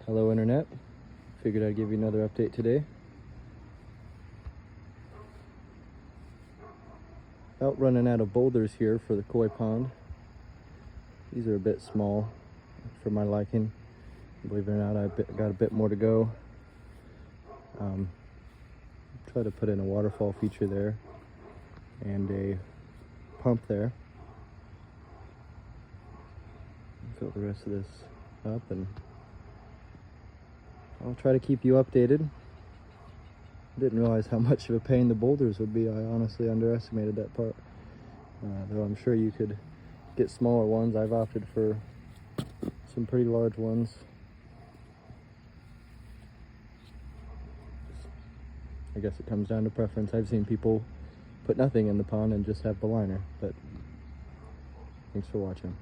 Hello internet, figured I'd give you another update today. About running out of boulders here for the koi pond. These are a bit small for my liking. Believe it or not, I've got a bit more to go. Try to put in a waterfall feature there and a pump there. Fill the rest of this up, and I'll try to keep you updated. Didn't realize how much of a pain the boulders would be. I honestly underestimated that part. Though I'm sure you could get smaller ones. I've opted for some pretty large ones. I guess it comes down to preference. I've seen people put nothing in the pond and just have the liner, but thanks for watching.